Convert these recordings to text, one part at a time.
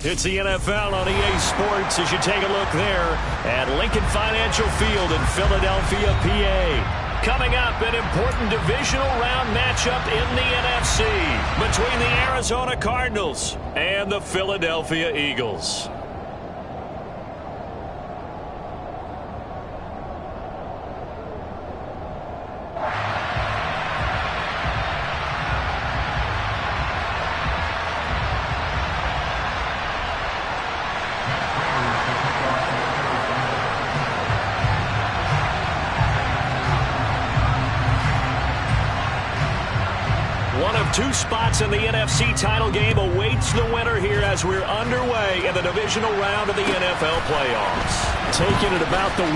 It's the NFL on EA Sports as you take a look there at Lincoln Financial Field in Philadelphia, PA. Coming up, an important divisional round matchup in the NFC between the Arizona Cardinals and the Philadelphia Eagles. Two spots in the NFC title game awaits the winner here as we're underway in the divisional round of the NFL playoffs. Taking it about the 1.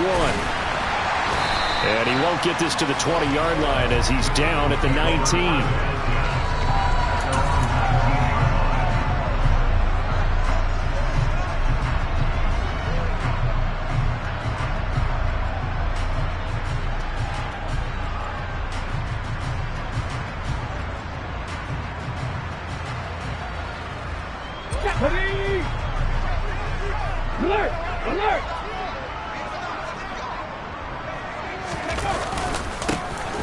And he won't get this to the 20-yard line as he's down at the 19.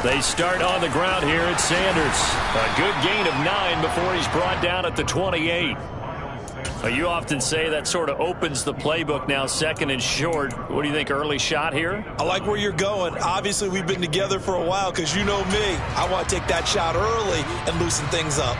They start on the ground here at Sanders. A good gain of 9 before he's brought down at the 28. You often say that sort of opens the playbook now, second and short. What do you think, early shot here? I like where you're going. Obviously, we've been together for a while because you know me. I want to take that shot early and loosen things up.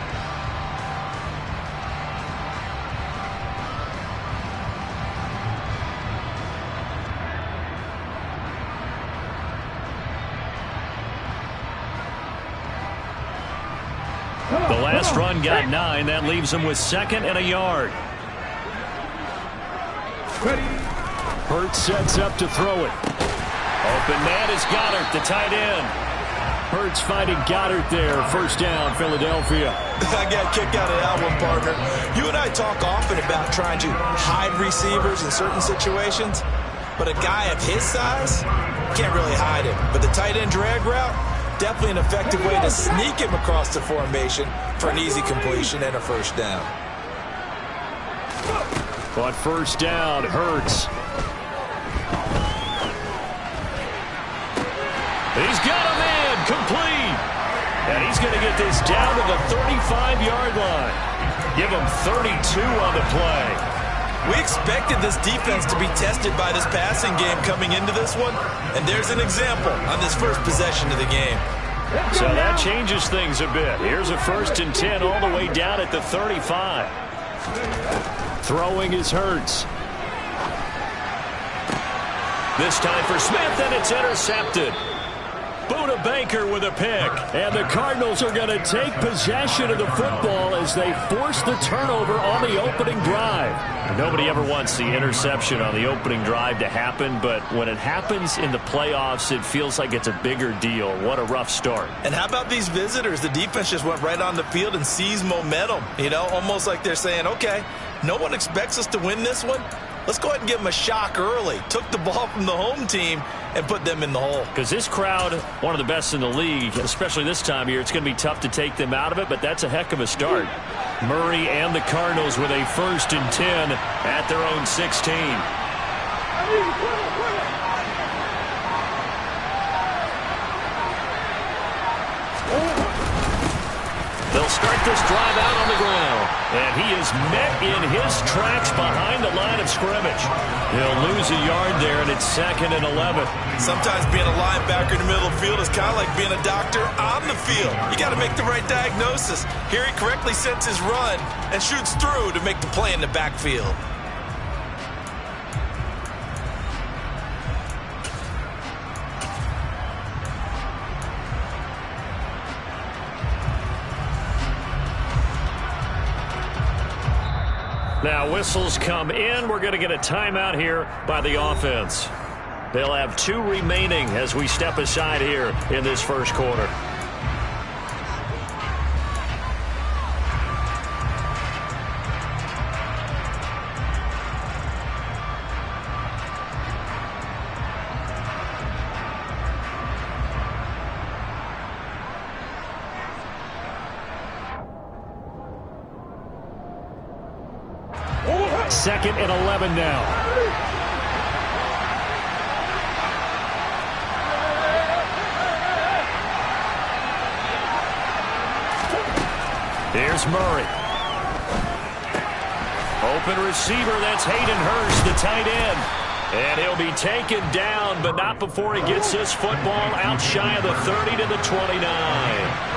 The last run got 9. That leaves him with 2nd and a yard. Hurts sets up to throw it. Open man is Goddard, the tight end. Hurts finding Goddard there. First down, Philadelphia. I got a kick out of that one, partner. You and I talk often about trying to hide receivers in certain situations, but a guy of his size can't really hide him. But the tight end drag route, definitely an effective way to sneak him across the formation for an easy completion and a first down. But first down, Hurts. He's got a man, complete. And he's going to get this down to the 35-yard line. Give him 32 on the play. We expected this defense to be tested by this passing game coming into this one, and there's an example on this first possession of the game. So that changes things a bit. Here's a 1st and 10 all the way down at the 35. Throwing is Hurts. This time for Smith, and it's intercepted. Buda Baker with a pick. And the Cardinals are going to take possession of the football as they force the turnover on the opening drive. Nobody ever wants the interception on the opening drive to happen, but when it happens in the playoffs, it feels like it's a bigger deal. What a rough start. And how about these visitors? The defense just went right on the field and seized momentum. You know, almost like they're saying, okay, no one expects us to win this one. Let's go ahead and give them a shock early. Took the ball from the home team and put them in the hole. Because this crowd, one of the best in the league, especially this time of year, it's going to be tough to take them out of it, but that's a heck of a start. Murray and the Cardinals with a 1st and 10 at their own 16. They'll start this drive out on the ground. And he is met in his tracks behind the line of scrimmage. He'll lose a yard there, and it's 2nd and 11. Sometimes being a linebacker in the middle of the field is kind of like being a doctor on the field. You got to make the right diagnosis. Here he correctly sets his run and shoots through to make the play in the backfield. Now whistles come in. We're going to get a timeout here by the offense. They'll have 2 remaining as we step aside here in this first quarter. 2nd and 11 now. Here's Murray. Open receiver, that's Hayden Hurst, the tight end. And he'll be taken down, but not before he gets this football out shy of the 30 to the 29.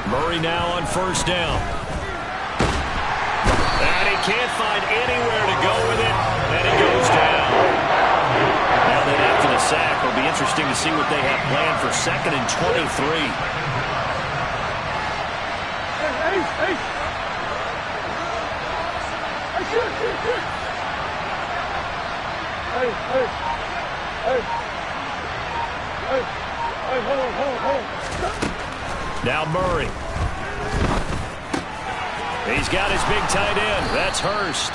Murray now on 1st down. And he can't find anywhere to go with it, and he goes down. Now then, after the sack, it'll be interesting to see what they have planned for 2nd and 23. Now Murray. He's got his big tight end. That's Hurst.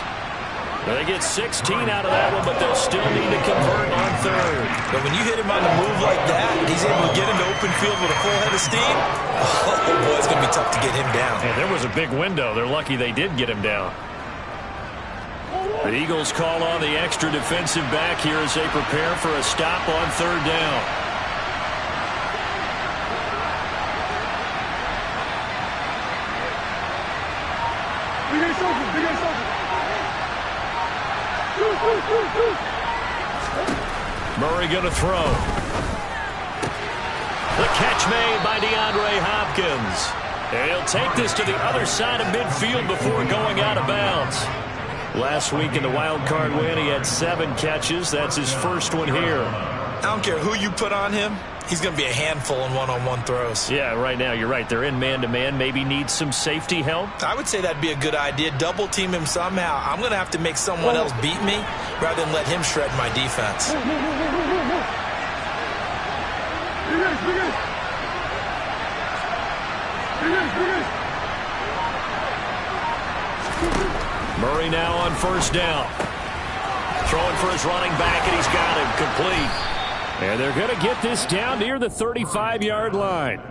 They get 16 out of that one, but they'll still need to convert on 3rd. But when you hit him on the move like that, he's able to get into open field with a full head of steam. Oh, boy, it's going to be tough to get him down. And there was a big window. They're lucky they did get him down. The Eagles call on the extra defensive back here as they prepare for a stop on 3rd down. Murray going to throw. The catch made by DeAndre Hopkins. And he'll take this to the other side of midfield before going out of bounds. Last week in the wild card win, he had 7 catches. That's his first one here. I don't care who you put on him. He's going to be a handful in one-on-one throws. Yeah, right now, you're right. They're in man-to-man. Maybe needs some safety help. I would say that'd be a good idea. Double team him somehow. I'm going to have to make someone else beat me rather than let him shred my defense. Murray now on 1st down. Throwing for his running back, and he's got him complete. And they're going to get this down near the 35-yard line.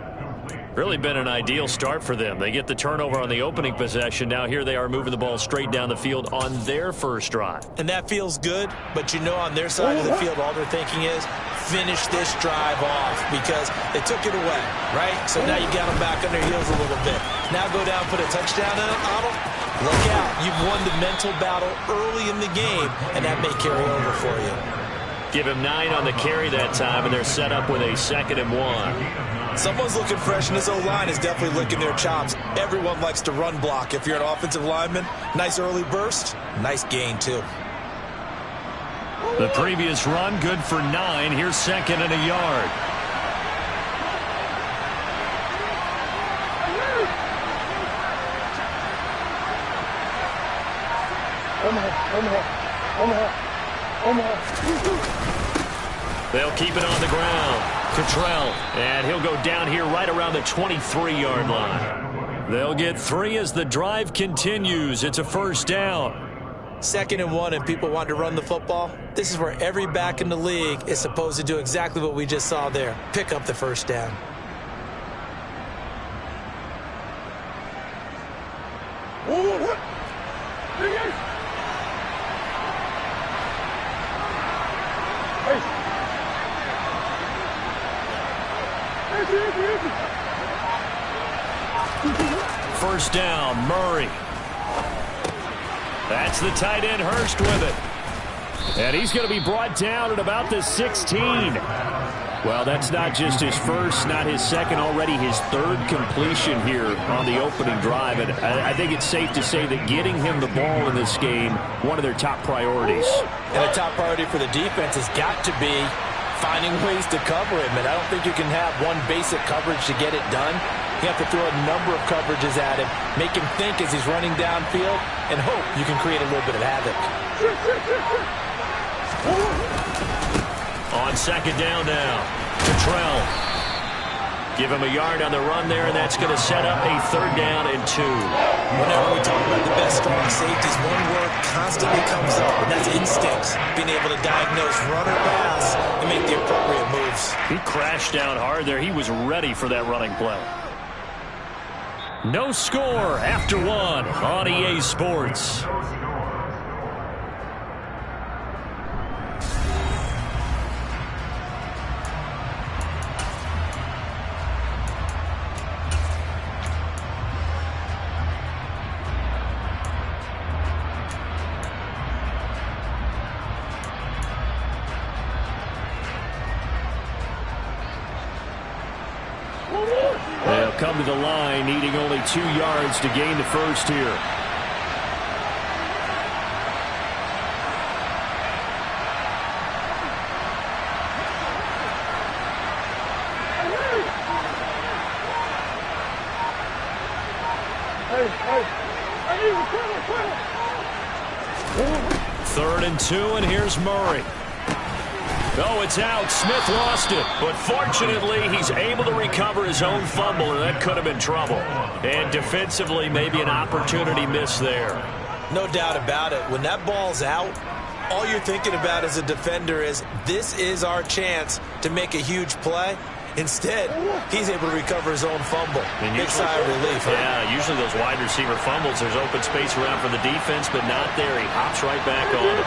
Really been an ideal start for them. They get the turnover on the opening possession. Now here they are moving the ball straight down the field on their first drive. And that feels good, but you know on their side of the field all they're thinking is finish this drive off because they took it away, right? So now you got them back on their heels a little bit. Now go down, put a touchdown in it, Otto. Look out. You've won the mental battle early in the game, and that may carry over for you. Give him 9 on the carry that time, and they're set up with a 2nd and 1. Someone's looking fresh, and this O-line is definitely licking their chops. Everyone likes to run block. If you're an offensive lineman, nice early burst, nice gain, too. The previous run, good for 9. Here's 2nd and a yard. They'll keep it on the ground. Cottrell, and he'll go down here right around the 23-yard line. They'll get 3 as the drive continues. It's a 1st down. 2nd and 1, and people want to run the football. This is where every back in the league is supposed to do exactly what we just saw there. Pick up the 1st down. First down, Murray. That's the tight end, Hurst, with it. And he's going to be brought down at about the 16. Well, that's not just his first, not his second, already his 3rd completion here on the opening drive. And I think it's safe to say that getting him the ball in this game, one of their top priorities. And a top priority for the defense has got to be finding ways to cover him. And I don't think you can have one basic coverage to get it done. You have to throw a number of coverages at him, make him think as he's running downfield, and hope you can create a little bit of havoc. On 2nd down now, Cottrell. Give him a yard on the run there, and that's going to set up a 3rd down and 2. Whenever we talk about the best strong safeties, one word constantly comes up, and that's instincts. Being able to diagnose run or pass and make the appropriate moves. He crashed down hard there. He was ready for that running play. No score after 1 on EA Sports. They'll come to the line, needing only 2 yards to gain the first here. Third and 2, and here's Murray. Oh, it's out. Smith lost it. But fortunately, he's able to recover his own fumble, and that could have been trouble. And defensively, maybe an opportunity miss there. No doubt about it. When that ball's out, all you're thinking about as a defender is, this is our chance to make a huge play. Instead, he's able to recover his own fumble. Big sigh of relief. Huh? Yeah, usually those wide receiver fumbles, there's open space around for the defense, but not there. He hops right back on it.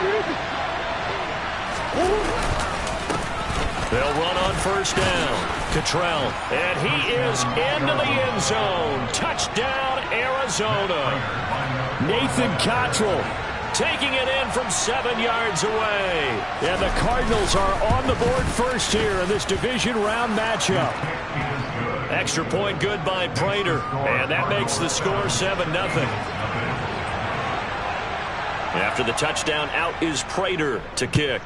They'll run on 1st down. Cottrell, and he is into the end zone. Touchdown, Arizona. Nathan Cottrell taking it in from 7 yards away. And the Cardinals are on the board first here in this division round matchup. Extra point good by Prater, and that makes the score 7-0. After the touchdown, out is Prater to kick.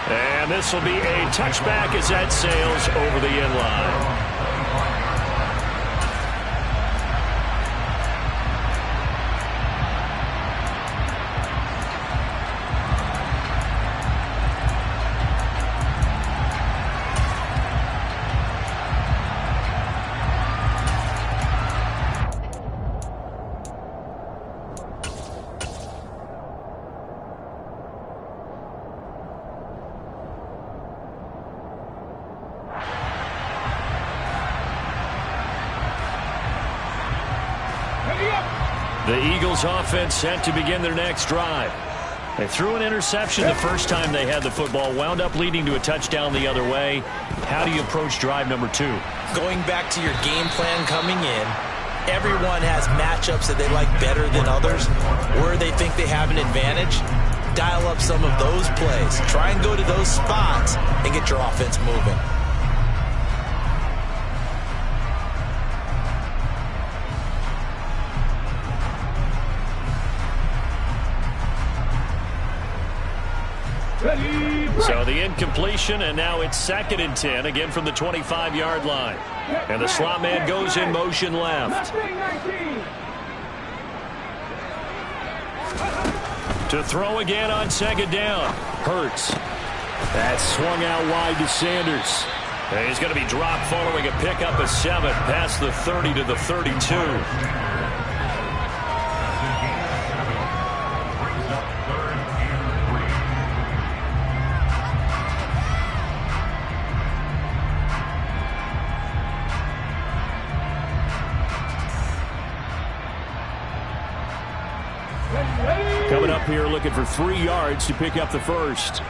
And this will be a touchback as that sails over the end line. The Eagles offense set to begin their next drive. They threw an interception the first time they had the football, wound up leading to a touchdown the other way. How do you approach drive number 2? Going back to your game plan coming in, everyone has matchups that they like better than others, where they think they have an advantage. Dial up some of those plays. Try and go to those spots and get your offense moving. So the incompletion, and now it's 2nd and 10, again from the 25-yard line. And the slot man goes in motion left. To throw again on 2nd down. Hurts. That's swung out wide to Sanders. And he's going to be dropped following a pickup of 7 past the 30 to the 32. Coming up here looking for 3 yards to pick up the first.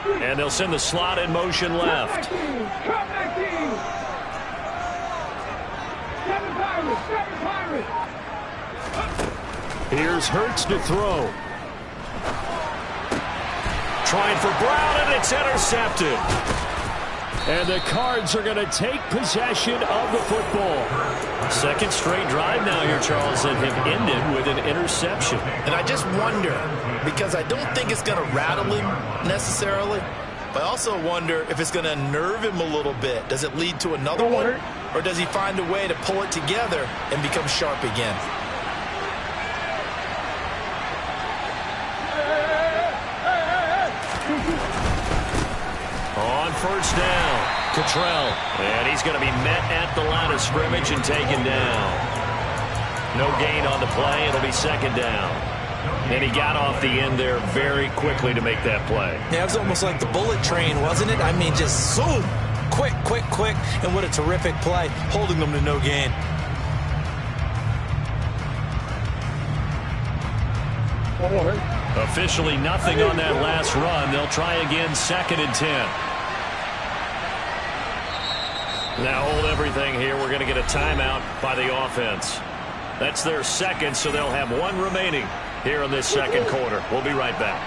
And they'll send the slot in motion left. Here's Hurts to throw. Trying for Brown, and it's intercepted. And the Cards are going to take possession of the football. 2nd straight drive now here, Charles, that have ended with an interception. And I just wonder, because I don't think it's going to rattle him necessarily, but I also wonder if it's going to nerve him a little bit. Does it lead to another one, or does he find a way to pull it together and become sharp again? first down. Cottrell. And he's going to be met at the line of scrimmage and taken down. No gain on the play. It'll be second down. And he got off the end there very quickly to make that play. Yeah, it was almost like the bullet train, wasn't it? I mean, just zoom. Quick, quick, quick. And what a terrific play, holding them to no gain. Officially nothing on that last run. They'll try again, 2nd and 10. Now hold everything here. We're going to get a timeout by the offense. That's their second, so they'll have one remaining here in this second quarter. We'll be right back.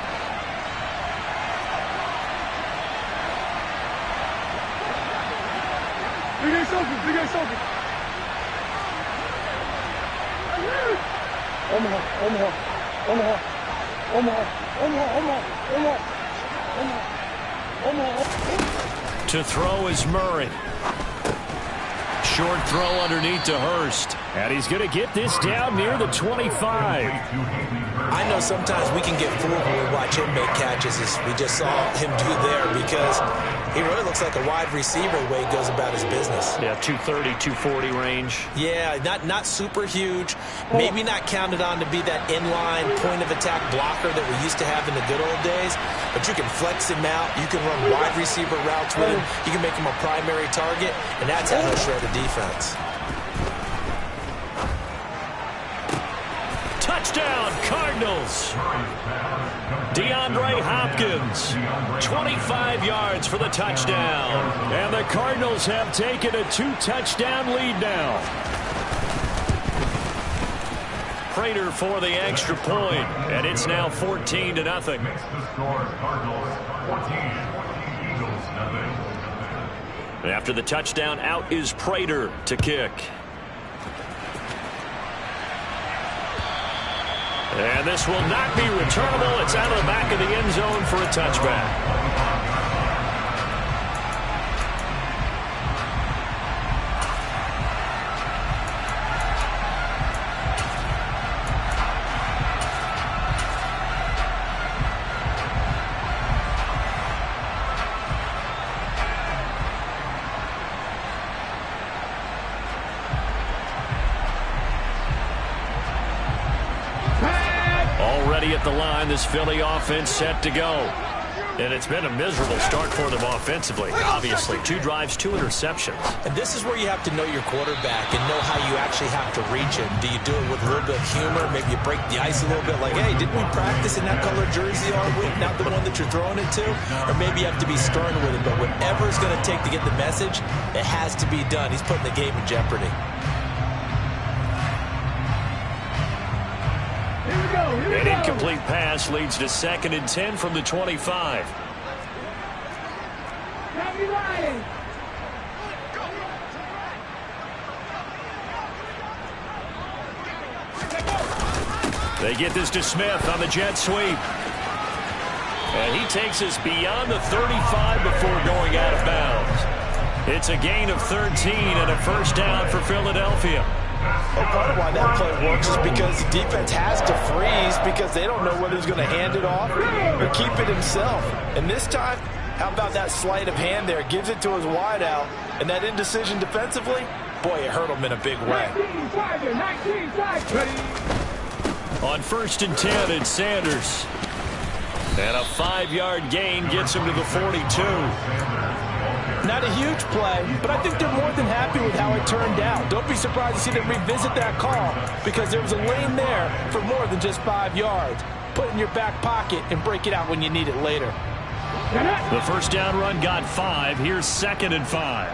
To throw is Murray. Short throw underneath to Hurst. And he's going to get this down near the 25. I know sometimes we can get fooled when we watch him make catches, as we just saw him do there, because he really looks like a wide receiver the way he goes about his business. Yeah, 230, 240 range. Yeah, not super huge. Maybe not counted on to be that inline point-of-attack blocker that we used to have in the good old days, but you can flex him out. You can run wide receiver routes with him. You can make him a primary target, and that's how he'll shred the defense. Touchdown, Cardinals. DeAndre Hopkins, 25 yards for the touchdown. And the Cardinals have taken a 2-touchdown lead now. Prater for the extra point, and it's now 14-0. After the touchdown, out is Prater to kick. And this will not be returnable. It's out of the back of the end zone for a touchback. Already at the line, this Philly offense set to go. And it's been a miserable start for them offensively. Obviously, 2 drives, 2 interceptions. And this is where you have to know your quarterback and know how you actually have to reach him. Do you do it with a little bit of humor? Maybe you break the ice a little bit, like, hey, didn't we practice in that color jersey all week, not the one that you're throwing it to? Or maybe you have to be stern with him. But whatever it's going to take to get the message, it has to be done. He's putting the game in jeopardy. An incomplete pass leads to 2nd and 10 from the 25. They get this to Smith on the jet sweep. And he takes us beyond the 35 before going out of bounds. It's a gain of 13 and a first down for Philadelphia. Well, part of why that play works is because the defense has to freeze because they don't know whether he's going to hand it off or keep it himself. And this time, how about that sleight of hand there? Gives it to his wideout. And that indecision defensively, boy, it hurt him in a big way. On 1st and 10, it's Sanders. And a 5-yard gain gets him to the 42. Not a huge play, but I think they're more than happy with how it turned out. Don't be surprised to see them revisit that call because there was a lane there for more than just 5 yards. Put it in your back pocket and break it out when you need it later. The first down run got 5. Here's 2nd and 5.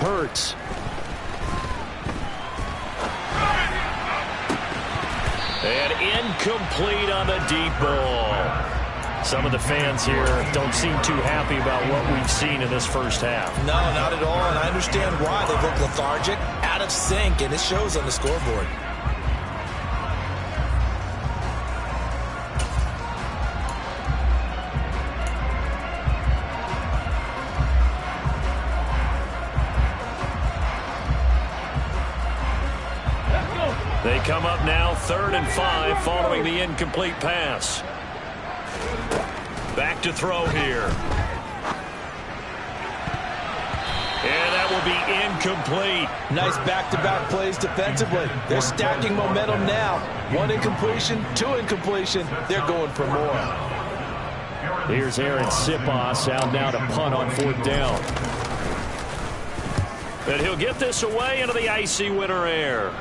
Hurts. And incomplete on the deep ball. Some of the fans here don't seem too happy about what we've seen in this first half. No, not at all, and I understand why. They look lethargic, out of sync, and it shows on the scoreboard. They come up now 3rd and 5 following the incomplete pass. Back to throw here. And that will be incomplete. Nice back-to-back plays defensively. They're stacking momentum now. 1 incompletion, 2 incompletion. They're going for more. Here's Aaron Sipos out now to punt on 4th down. And he'll get this away into the icy winter air.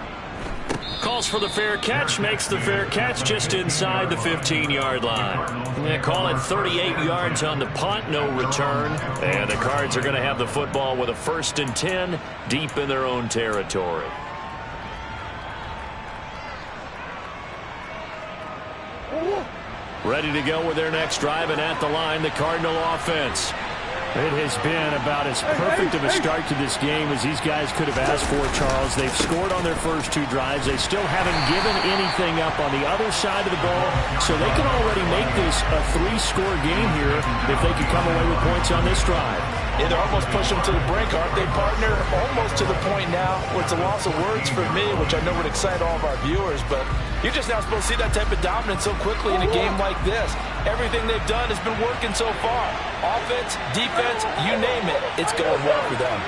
Calls for the fair catch, makes the fair catch just inside the 15-yard line. They call it 38 yards on the punt, no return. And the Cards are going to have the football with a 1st and 10 deep in their own territory. Ready to go with their next drive, and at the line, the Cardinal offense. It has been about as perfect of a start to this game as these guys could have asked for, Charles. They've scored on their first 2 drives. They still haven't given anything up on the other side of the ball, so they can already make this a 3-score game here if they can come away with points on this drive. Yeah, they're almost pushing them to the brink, aren't they, partner? Almost to the point now where it's a loss of words for me, which I know would excite all of our viewers, but you're just not supposed to see that type of dominance so quickly in a game like this. Everything they've done has been working so far. Offense, defense, you name it, it's going well for them.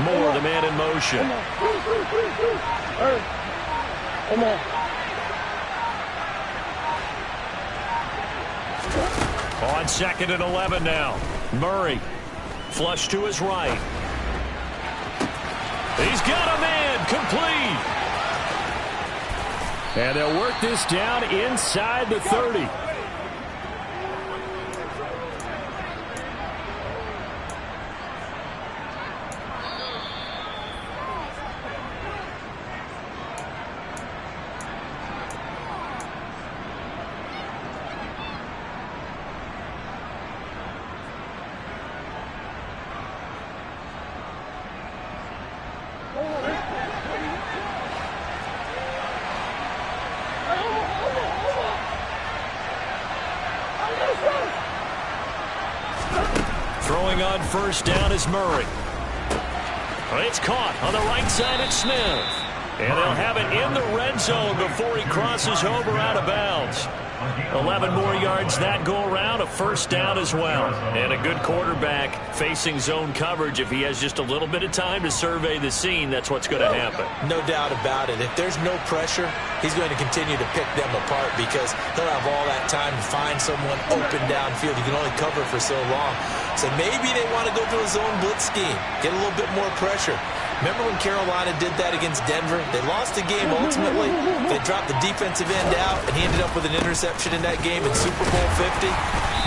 Moore, the man in motion. On 2nd and 11 now. Murray. Flush to his right. He's got a man. Complete. And they'll work this down inside the 30. Throwing on 1st down is Murray. It's caught on the right side at Smith. And they'll have it in the red zone before he crosses over out of bounds. 11 more yards that go around, a 1st down as well. And a good quarterback facing zone coverage. If he has just a little bit of time to survey the scene, that's what's going to happen. No doubt about it. If there's no pressure, he's going to continue to pick them apart because he'll have all that time to find someone open downfield. He can only cover for so long. So maybe they want to go to a zone blitz scheme, get a little bit more pressure. Remember when Carolina did that against Denver? They lost the game ultimately. They dropped the defensive end out, and he ended up with an interception in that game in Super Bowl 50.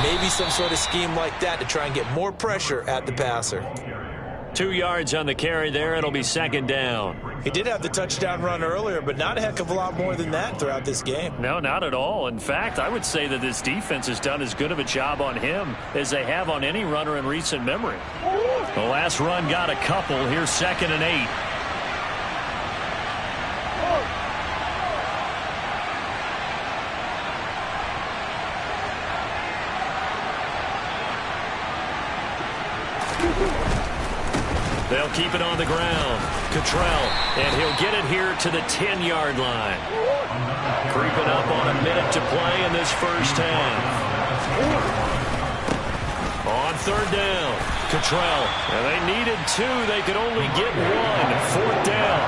Maybe some sort of scheme like that to try and get more pressure at the passer. 2 yards on the carry there. It'll be 2nd down. He did have the touchdown run earlier, but not a heck of a lot more than that throughout this game. No, not at all. In fact, I would say that this defense has done as good of a job on him as they have on any runner in recent memory. The last run got a couple. Here's 2nd and 8. They'll keep it on the ground. Cottrell, and he'll get it here to the 10-yard line. Creeping up on a minute to play in this first half. On 3rd down, Cottrell. And they needed 2. They could only get 1. 4th down.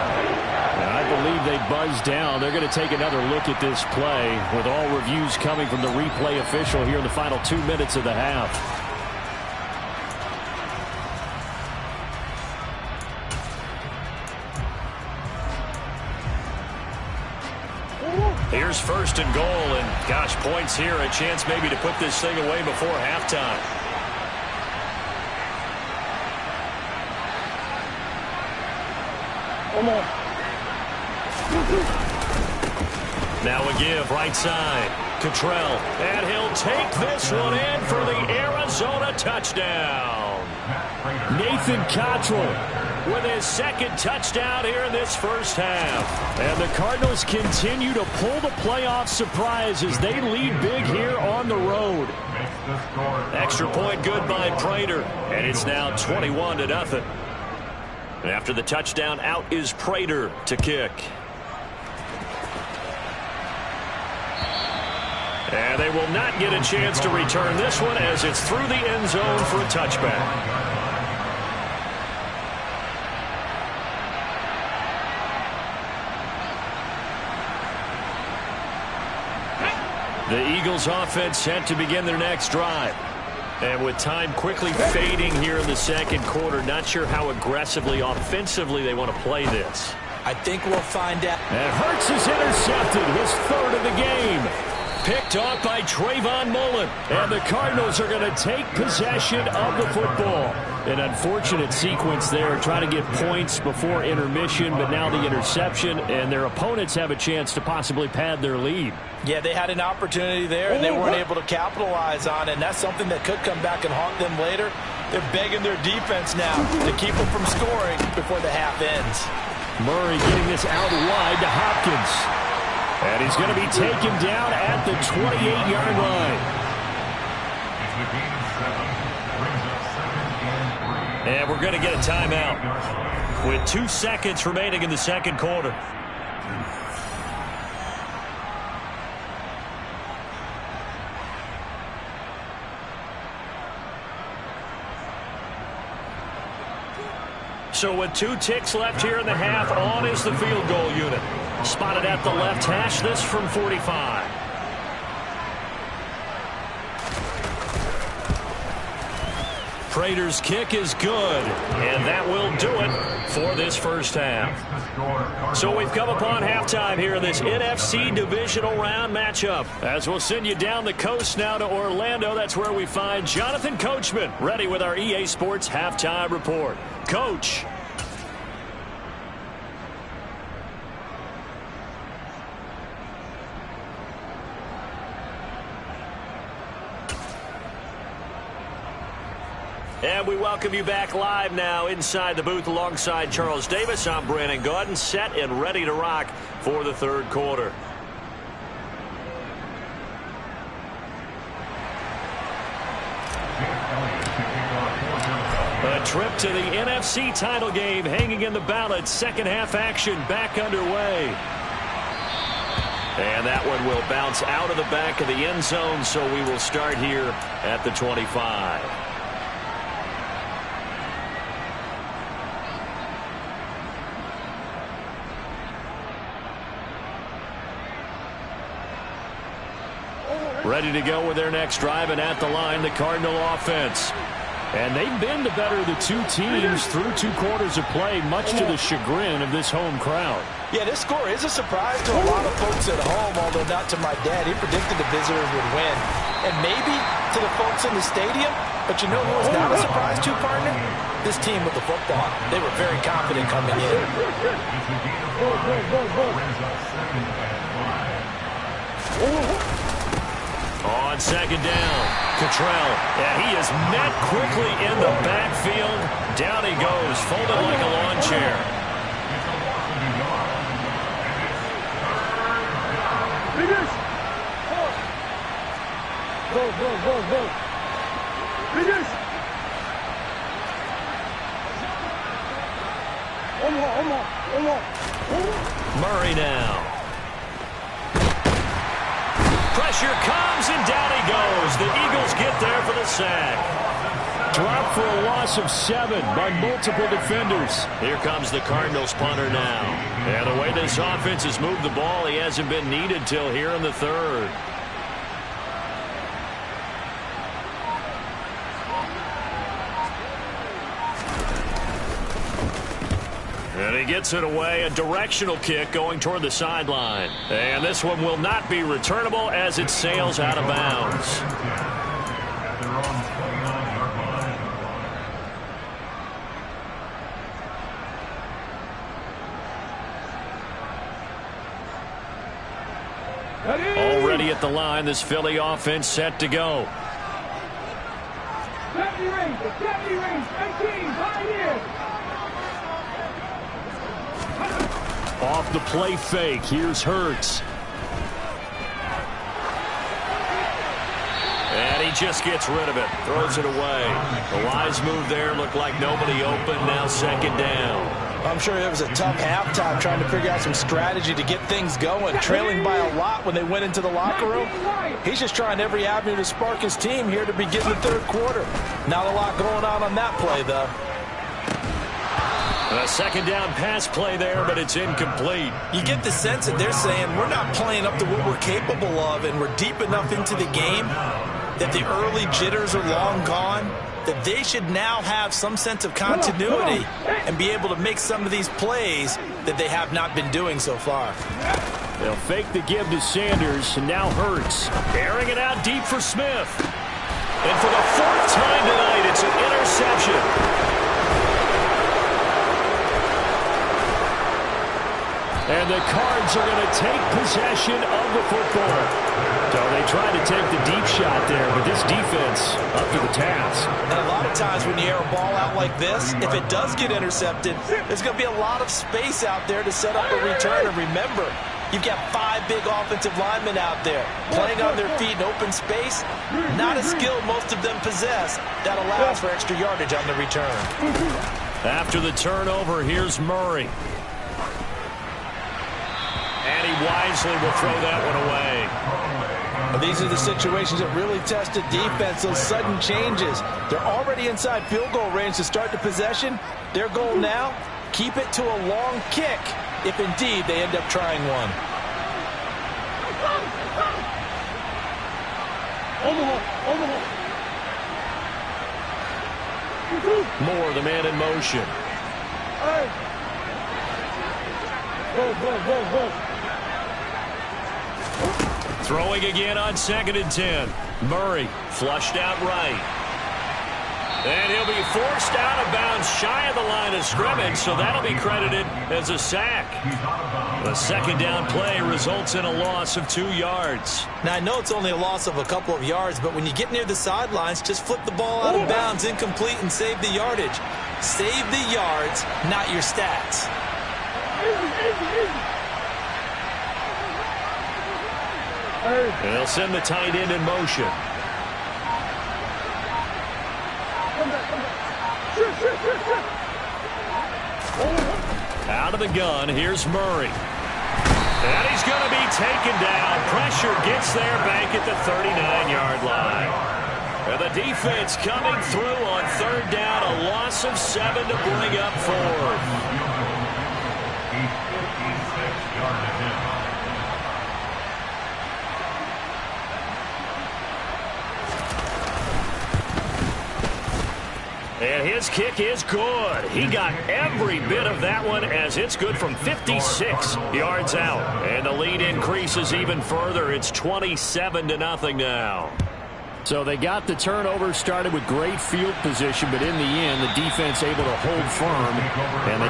And I believe they buzzed down. They're going to take another look at this play with all reviews coming from the replay official here in the final 2 minutes of the half. Here's 1st and goal, and gosh, points here, a chance maybe to put this thing away before halftime. Now a give, right side, Cottrell, and he'll take this one in for the Arizona touchdown. Nathan Cottrell with his 2nd touchdown here in this first half. And the Cardinals continue to pull the playoff surprise as they lead big here on the road. Extra point good by Prater, and it's now 21-0. And after the touchdown, out is Prater to kick. And they will not get a chance to return this one as it's through the end zone for a touchback. The Eagles offense set to begin their next drive. And with time quickly fading here in the second quarter, not sure how aggressively, offensively they want to play this. I think we'll find out. And Hurts is intercepted, his third of the game. Picked off by Trayvon Mullen. And the Cardinals are going to take possession of the football. An unfortunate sequence there, trying to get points before intermission, but now the interception, and their opponents have a chance to possibly pad their lead. Yeah, they had an opportunity there, and they weren't able to capitalize on it, and that's something that could come back and haunt them later. They're begging their defense now to keep them from scoring before the half ends. Murray getting this out wide to Hopkins. And he's going to be taken down at the 28-yard line. And we're going to get a timeout with 2 seconds remaining in the second quarter. So with 2 ticks left here in the half, on is the field goal unit. Spotted at the left hash, this from 45. Prater's kick is good, and that will do it for this first half. So we've come upon halftime here in this NFC divisional round matchup. As we'll send you down the coast now to Orlando, that's where we find Jonathan Coachman, ready with our EA Sports halftime report. Coach. And we welcome you back live now inside the booth alongside Charles Davis. I'm Brandon Gaudin, set and ready to rock for the third quarter. A trip to the NFC title game hanging in the balance. Second half action back underway. And that one will bounce out of the back of the end zone, so we will start here at the 25. Ready to go with their next drive, and at the line, the Cardinal offense. And they've been the better of the two teams through 2 quarters of play, much to the chagrin of this home crowd. Yeah, this score is a surprise to a lot of folks at home, although not to my dad. He predicted the visitors would win. And maybe to the folks in the stadium, but you know who was not a surprise to, partner? This team with the football. They were very confident coming in. On second down, Cottrell, and he is met quickly in the backfield. Down he goes, folded like a lawn chair. Go. Finish. One more. Murray now. Pressure comes, and down he goes. The Eagles get there for the sack. Dropped for a loss of 7 by multiple defenders. Here comes the Cardinals punter now. And the way this offense has moved the ball, he hasn't been needed till here in the third. And he gets it away, a directional kick going toward the sideline. And this one will not be returnable as it sails out of bounds. Already at the line, this Philly offense set to go. Deputy range, 18, right here. Off the play fake, here's Hurts. And he just gets rid of it. Throws it away. The wise move there. Looked like nobody open. Now second down. I'm sure it was a tough halftime trying to figure out some strategy to get things going. Trailing by a lot when they went into the locker room. He's just trying every avenue to spark his team here to begin the third quarter. Not a lot going on that play, though. A second down pass play there, but it's incomplete. You get the sense that they're saying we're not playing up to what we're capable of, and we're deep enough into the game that the early jitters are long gone, that they should now have some sense of continuity and be able to make some of these plays that they have not been doing so far. They'll fake the give to Sanders, and now Hurts. Airing it out deep for Smith. And for the fourth time tonight, it's an interception. And the Cards are going to take possession of the football. So they tried to take the deep shot there, but this defense up to the task. And a lot of times when you air a ball out like this, if it does get intercepted, there's going to be a lot of space out there to set up a return. And remember, you've got 5 big offensive linemen out there playing on their feet in open space. Not a skill most of them possess that allows for extra yardage on the return. After the turnover, here's Murray. And he wisely will throw that one away. Well, these are the situations that really test a defense, those sudden changes. They're already inside field goal range to start the possession. Their goal now, keep it to a long kick, if indeed they end up trying one. Moore, the man in motion. Throwing again on 2nd and 10. Murray flushed out right. And he'll be forced out of bounds shy of the line of scrimmage, so that'll be credited as a sack. The second down play results in a loss of 2 yards. Now, I know it's only a loss of a couple of yards, but when you get near the sidelines, just flip the ball out of bounds, incomplete, and save the yardage. Save the yards, not your stats. They'll send the tight end in motion. Out of the gun, here's Murray. And he's going to be taken down. Pressure gets there back at the 39-yard line. And the defense coming through on 3rd down. A loss of 7 to bring up 4th. And his kick is good. He got every bit of that one as it's good from 56 yards out. And the lead increases even further. It's 27-0 now. So they got the turnover started with great field position, but in the end, the defense able to hold firm. And they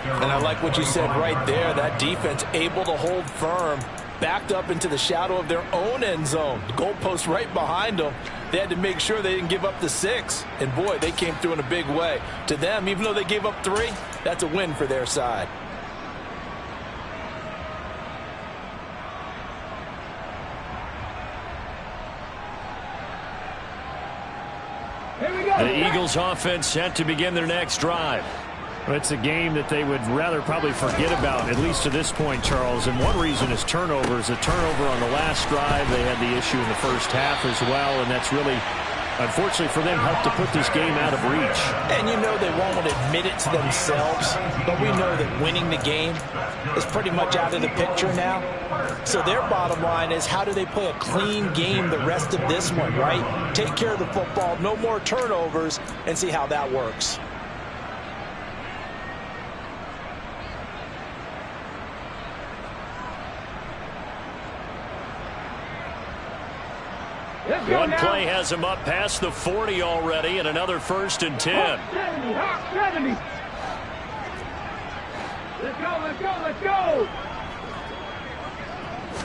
And I like what you said right there. That defense able to hold firm, backed up into the shadow of their own end zone. The goalpost right behind them. They had to make sure they didn't give up the 6. And, boy, they came through in a big way. To them, even though they gave up 3, that's a win for their side. The Eagles offense set to begin their next drive. It's a game that they would rather probably forget about, at least to this point, Charles. And one reason is turnovers. A turnover on the last drive. They had the issue in the first half as well, and that's really unfortunately for them, helped to put this game out of reach. And you know they won't admit it to themselves, but we know that winning the game is pretty much out of the picture now. So their bottom line is, how do they play a clean game the rest of this one, right? Take care of the football, no more turnovers, and see how that works. One play has him up past the 40 already, and another 1st and 10. 70. Let's go, let's go, let's go.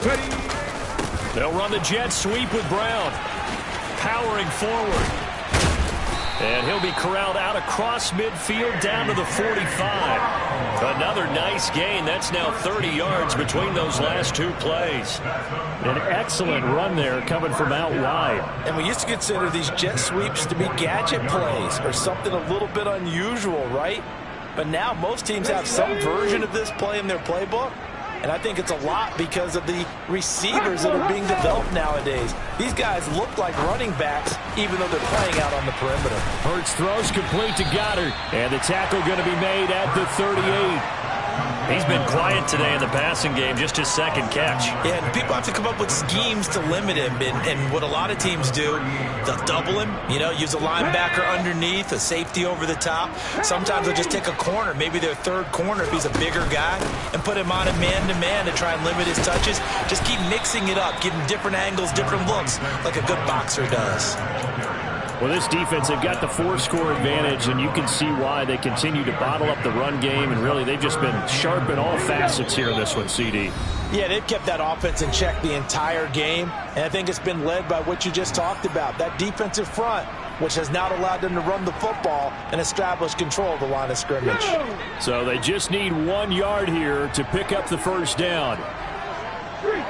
Ready. They'll run the jet sweep with Brown. Powering forward. And he'll be corralled out across midfield down to the 45. Another nice gain. That's now 30 yards between those last 2 plays. An excellent run there coming from out wide. And we used to consider these jet sweeps to be gadget plays or something a little bit unusual, right? But now most teams have some version of this play in their playbook. And I think it's a lot because of the receivers that are being developed nowadays. These guys look like running backs, even though they're playing out on the perimeter. Hurts throws complete to Goddard. And the tackle going to be made at the 38. He's been quiet today in the passing game, just his 2nd catch. Yeah, and people have to come up with schemes to limit him. And what a lot of teams do, they'll double him, use a linebacker underneath, a safety over the top. Sometimes they'll just take a corner, maybe their 3rd corner if he's a bigger guy, and put him on a man-to-man to try and limit his touches. Just keep mixing it up, give him different angles, different looks, like a good boxer does. Well, this defense, they've got the 4-score advantage, and you can see why they continue to bottle up the run game, and really they've just been sharp in all facets here in this one, CD. Yeah, they've kept that offense in check the entire game, and I think it's been led by what you just talked about, that defensive front, which has not allowed them to run the football and establish control of the line of scrimmage. So they just need 1 yard here to pick up the 1st down. 3,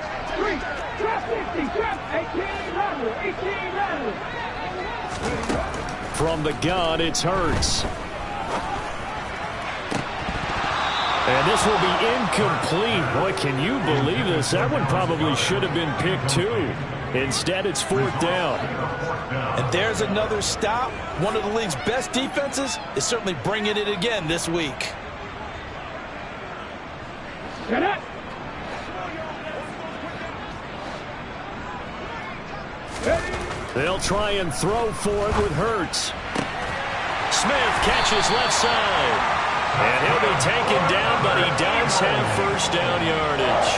drop 50, drop 18, level, 18, level. From the gun, it's Hurts. And this will be incomplete. Boy, can you believe this? That one probably should have been picked too. Instead, it's 4th down. And there's another stop. One of the league's best defenses is certainly bringing it again this week. Get it. Ready. They'll try and throw for it with Hurts. Smith catches left side. And he'll be taken down, but he does have 1st down yardage.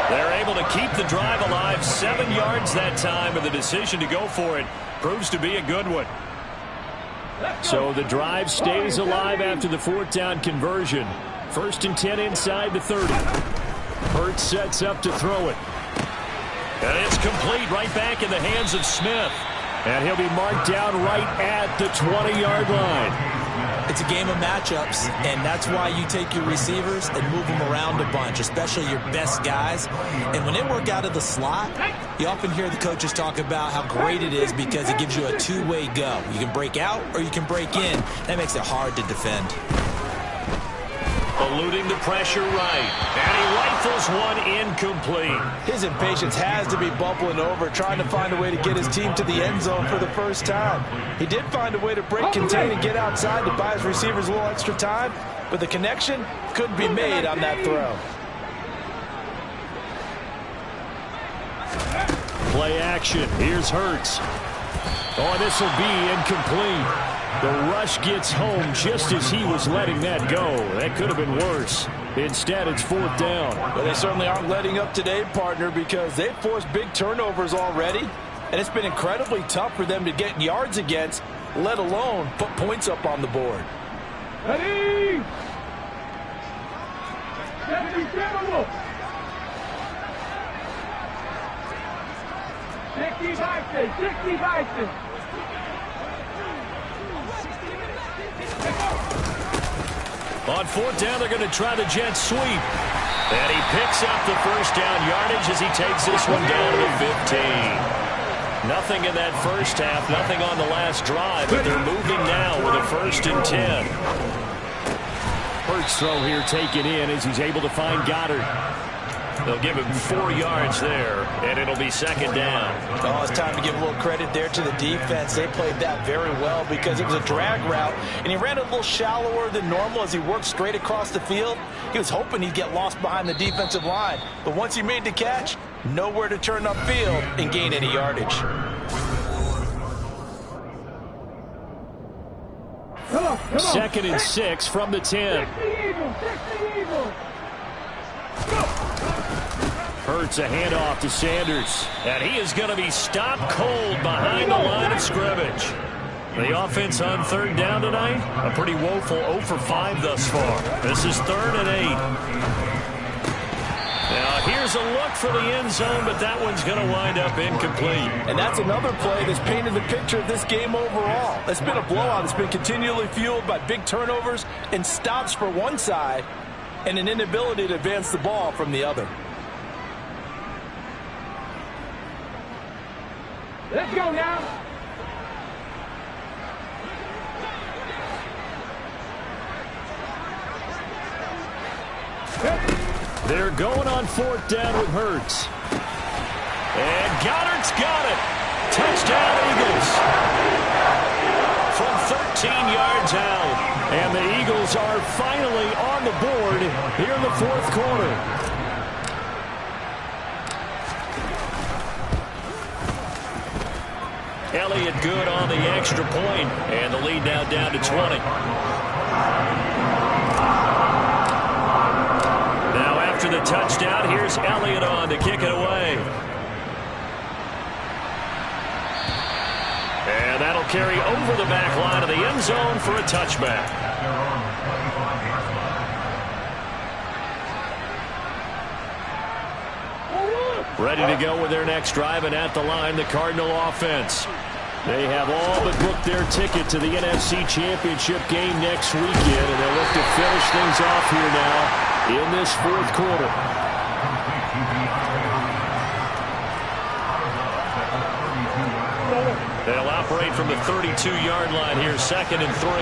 They're able to keep the drive alive, 7 yards that time, and the decision to go for it proves to be a good one. So the drive stays alive after the 4th down conversion. 1st and 10 inside the 30. Hurts sets up to throw it. And it's complete right back in the hands of Smith. And he'll be marked down right at the 20-yard line. It's a game of matchups, and that's why you take your receivers and move them around a bunch, especially your best guys. And when they work out of the slot, you often hear the coaches talk about how great it is because it gives you a 2-way go. You can break out or you can break in. That makes it hard to defend. Eluding the pressure right. And he rifles one incomplete. His impatience has to be bubbling over, trying to find a way to get his team to the end zone for the 1st time. He did find a way to break contain and get outside to buy his receivers a little extra time, but the connection couldn't be made on that throw. Play action. Here's Hurts. Oh, this will be incomplete. The rush gets home just as he was letting that go. That could have been worse. Instead, it's 4th down. Well, they certainly aren't letting up today, partner, because they've forced big turnovers already, and it's been incredibly tough for them to get yards against, let alone put points up on the board. Ready. 77. 60 Bison. On 4th down, they're going to try the jet sweep. And he picks up the 1st down yardage as he takes this one down to the 15. Nothing in that 1st half, nothing on the last drive, but they're moving now with a 1st and 10. Hurts throw here taken in as he's able to find Goddard. They'll give him 4 yards there, and it'll be second down. Oh, it's time to give a little credit there to the defense. They played that very well because it was a drag route, and he ran a little shallower than normal as he worked straight across the field. He was hoping he'd get lost behind the defensive line, but once he made the catch, nowhere to turn upfield and gain any yardage. Come on. 2nd and 6 from the 10. Hurts a handoff to Sanders, and he is going to be stopped cold behind the line of scrimmage. The offense on 3rd down tonight, a pretty woeful 0 for 5 thus far. This is 3rd and 8. Now here's a look for the end zone, but that one's going to wind up incomplete. And that's another play that's painted the picture of this game overall. It's been a blowout. It's been continually fueled by big turnovers and stops for one side and an inability to advance the ball from the other. Let's go now. They're going on 4th down with Hurts. And Goddard's got it. Touchdown, Eagles. From 13 yards out. And the Eagles are finally on the board here in the 4th quarter. Elliott good on the extra point, and the lead now down to 20. Now after the touchdown, here's Elliott on to kick it away. And that'll carry over the back line of the end zone for a touchback. Ready to go with their next drive, and at the line, the Cardinal offense. They have all but booked their ticket to the NFC Championship game next weekend, and they'll look to finish things off here now in this 4th quarter. They'll operate from the 32-yard line here, 2nd and 3.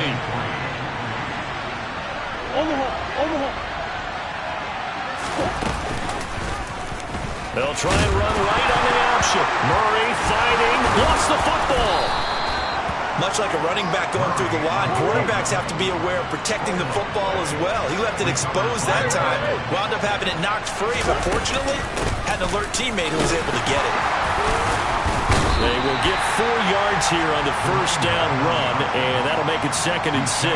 They'll try and run right on the option. Murray fighting, lost the football. Much like a running back going through the line, quarterbacks have to be aware of protecting the football as well. He left it exposed that time, wound up having it knocked free, but fortunately, had an alert teammate who was able to get it. They will get 4 yards here on the 1st down run, and that'll make it 2nd and 6.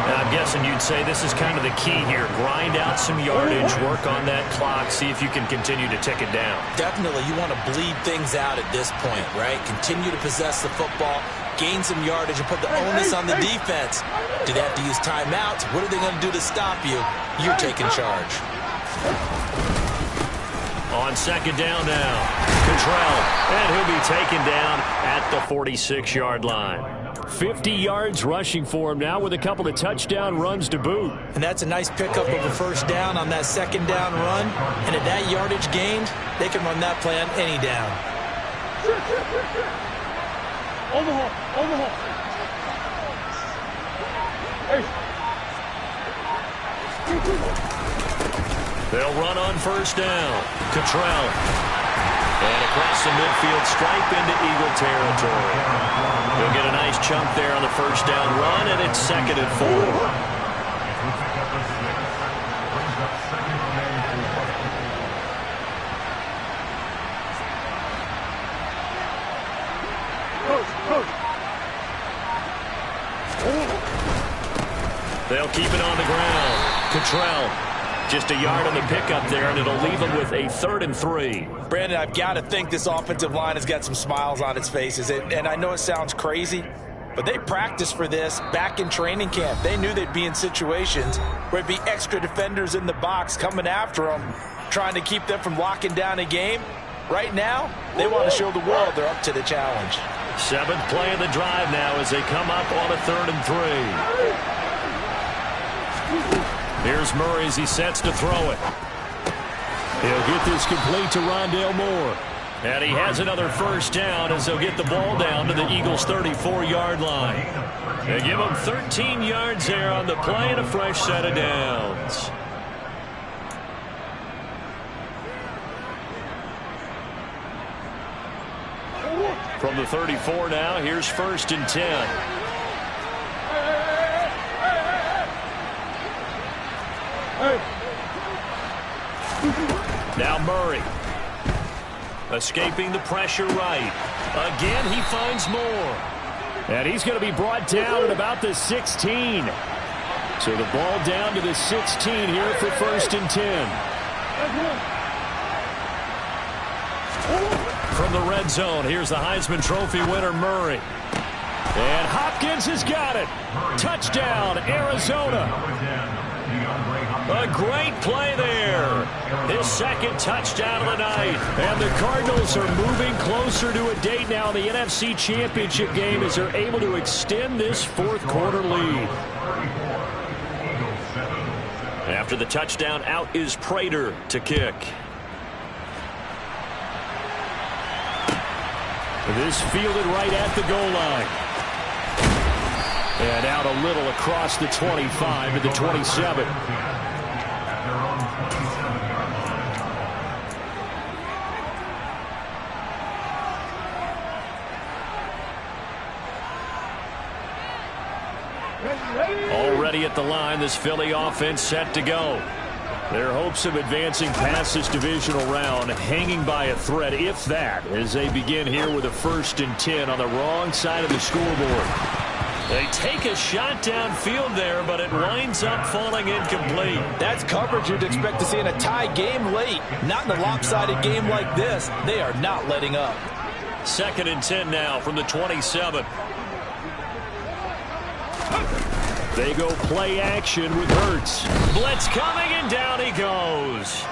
And I'm guessing you'd say this is kind of the key here. Grind out some yardage, work on that clock, see if you can continue to tick it down. Definitely, you want to bleed things out at this point, right? Continue to possess the football, gain some yardage, and put the onus on the defense. Do they have to use timeouts? What are they going to do to stop you? You're taking charge. On 2nd down now, Cottrell, and he'll be taken down at the 46-yard line. 50 yards rushing for him now with a couple of touchdown runs to boot. And that's a nice pickup of a 1st down on that 2nd down run. And at that yardage gained, they can run that play on any down. Overhaul. They'll run on 1st down. Cottrell. And across the midfield stripe into Eagle territory. He'll get a nice chunk there on the 1st down run, and it's 2nd and 4. They'll keep it on the ground. Cottrell. Just a yard on the pickup there, and it'll leave them with a 3rd and 3. Brandon, I've got to think this offensive line has got some smiles on its faces. And I know it sounds crazy, but they practiced for this back in training camp. They knew they'd be in situations where it'd be extra defenders in the box coming after them, trying to keep them from locking down a game. Right now, they want to show the world they're up to the challenge. 7th play of the drive now as they come up on a 3rd and 3. Here's Murray as he sets to throw it. He'll get this complete to Rondale Moore. And he has another 1st down as they'll get the ball down to the Eagles' 34-yard line. They give him 13 yards there on the play and a fresh set of downs. From the 34 now, here's 1st and 10. Now Murray. Escaping the pressure right. Again, he finds more. And he's going to be brought down at about the 16. So the ball down to the 16 here for 1st and 10. From the red zone, here's the Heisman Trophy winner, Murray. And Hopkins has got it. Touchdown, Arizona. A great play there. His 2nd touchdown of the night. And the Cardinals are moving closer to a date now in the NFC Championship game as they're able to extend this 4th quarter lead. After the touchdown, out is Prater to kick. This fielded right at the goal line. And out a little across the 25 to the 27. Already at the line, this Philly offense set to go. Their hopes of advancing past this divisional round hanging by a thread, if that, as they begin here with a 1st and 10 on the wrong side of the scoreboard. They take a shot downfield there, but it winds up falling incomplete. That's coverage you'd expect to see in a tie game late. Not in a lopsided game like this. They are not letting up. 2nd and 10 now from the 27. They go play action with Hurts. Blitz coming, and down he goes.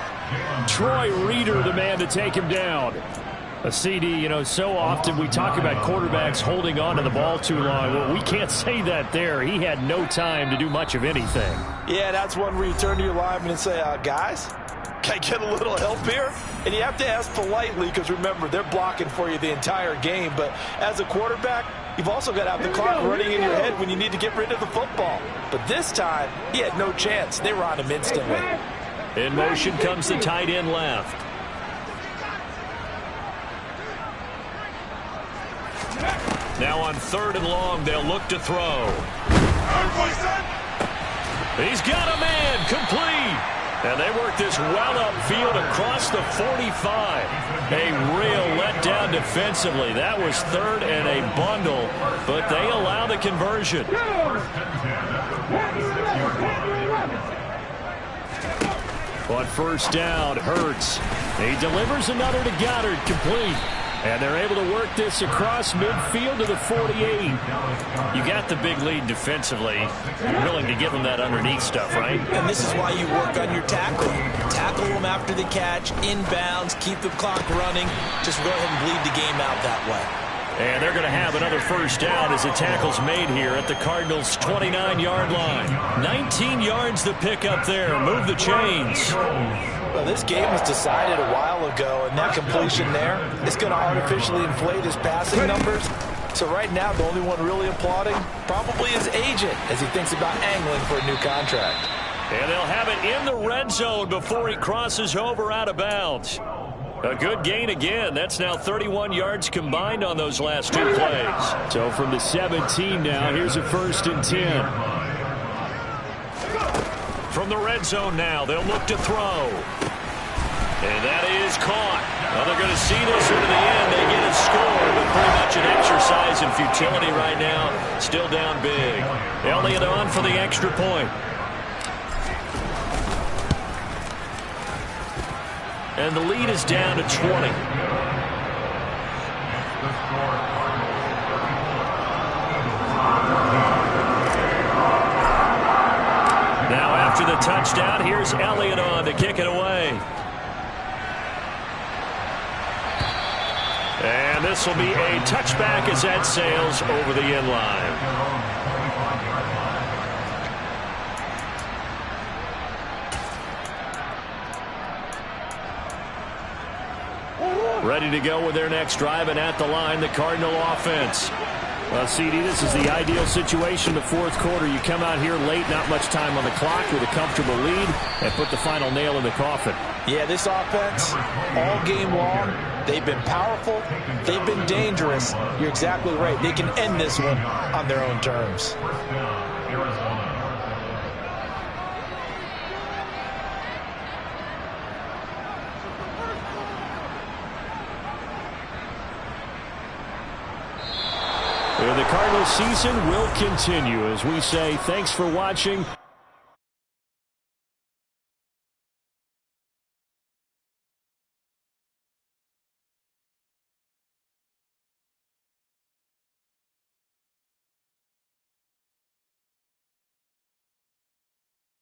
Troy Reeder, the man to take him down. A CD, so often we talk about quarterbacks holding on to the ball too long. Well, we can't say that there. He had no time to do much of anything. Yeah, that's one where you turn to your lineman and say, guys, can I get a little help here? And you have to ask politely because, remember, they're blocking for you the entire game. But as a quarterback, you've also got to have the clock running in your head when you need to get rid of the football. But this time, he had no chance. They were on him instantly. In motion comes the tight end left. Now on 3rd and long, they'll look to throw. He's got a man, complete. And they work this well upfield across the 45. A real letdown defensively. That was 3rd and a bundle, but they allow the conversion. On 1st down, Hurts. He delivers another to Goddard, complete. And they're able to work this across midfield to the 48. You got the big lead defensively. You're willing to give them that underneath stuff, right? And this is why you work on your tackle. Tackle them after the catch, inbounds, keep the clock running. Just go ahead and bleed the game out that way. And they're going to have another 1st down as the tackle's made here at the Cardinals' 29-yard line. 19 yards to pick up there. Move the chains. Well, this game was decided a while ago, and that completion there is going to artificially inflate his passing numbers. So right now, the only one really applauding probably his agent as he thinks about angling for a new contract. And they'll have it in the red zone before he crosses over out of bounds. A good gain again. That's now 31 yards combined on those last 2 plays. So from the 17 now, here's a 1st and 10. From the red zone now, they'll look to throw. And that is caught. Well, they're going to see this into the end. They get a score, but pretty much an exercise in futility right now. Still down big. Elliott on for the extra point. And the lead is down to 20. Now after the touchdown, here's Elliott on to kick it away. And this will be a touchback as that sails over the end line. Ready to go with their next drive, and at the line, the Cardinal offense. Well, CD, this is the ideal situation in the fourth quarter. You come out here late, not much time on the clock, with a comfortable lead, and put the final nail in the coffin. Yeah, this offense, all game long, they've been powerful, they've been dangerous. You're exactly right. They can end this one on their own terms. And the Cardinals season will continue as we say thanks for watching.